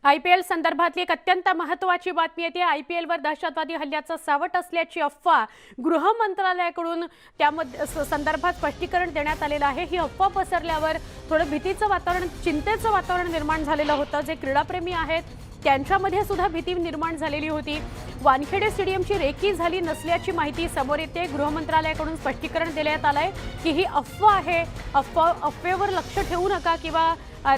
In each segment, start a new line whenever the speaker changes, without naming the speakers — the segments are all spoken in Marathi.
आयपीएल संदर्भातली एक अत्यंत महत्त्वाची बातमी येते। आयपीएलवर दहशतवादी हल्ल्याचं सावट असल्याची अफवा गृह मंत्रालयाकडून त्यामध्ये संदर्भात स्पष्टीकरण देण्यात आलेलं आहे। ही अफवा पसरल्यावर थोडं भीतीचं वातावरण, चिंतेचं वातावरण निर्माण झालेलं होतं। जे क्रीडाप्रेमी आहेत त्यांच्यामध्ये सुद्धा भीती निर्माण झालेली होती। वानखेडे स्टेडियमची रेकी झाली नसल्याची माहिती समोर येते। गृह मंत्रालयाकडून स्पष्टीकरण देण्यात आलंय की ही अफवा आहे, अफवेवर लक्ष ठेवू नका किंवा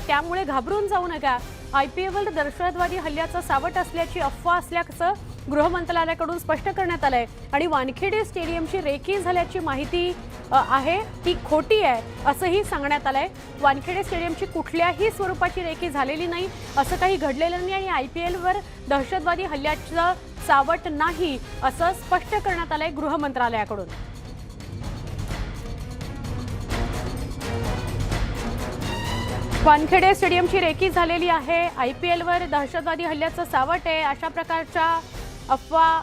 त्यामुळे घाबरून जाऊ नका। आयपीएलवर दहशतवादी हल्ल्याचं सावट असल्याची अफवा असल्याचं गृह मंत्रालयाकडून स्पष्ट करण्यात आलंय आणि वानखेडे स्टेडियमची रेकी झाल्याची माहिती आहे ती खोटी आहे असंही सांगण्यात आलंय। वानखेडे स्टेडियमची कुठल्याही स्वरूपाची रेकी झालेली नाही, असं काही घडलेलं नाही आणि आयपीएलवर दहशतवादी हल्ल्याचं सावट नाही असं स्पष्ट करण्यात आलंय गृह मंत्रालयाकडून। वानखेडे स्टेडियमची रेकी झालेली आहे, आयपीएलवर दहशतवादी हल्ल्याचं सावट आहे अशा प्रकारच्या अफवा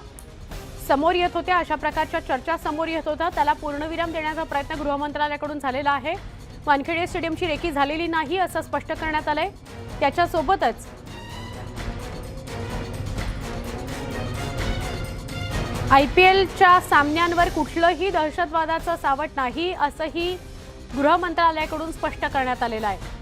समोर येत होत्या, अशा प्रकारच्या चर्चा समोर येत होत्या। त्याला पूर्णविराम देण्याचा प्रयत्न गृह मंत्रालयाकडून झालेला आहे। वानखेडे स्टेडियमची रेकी झालेली नाही असं स्पष्ट करण्यात आलंय। त्याच्यासोबतच आयपीएलच्या सामन्यांवर कुठलंही दहशतवादाचं सावट नाही असंही गृह मंत्रालयाकडून स्पष्ट करण्यात आलेलं आहे।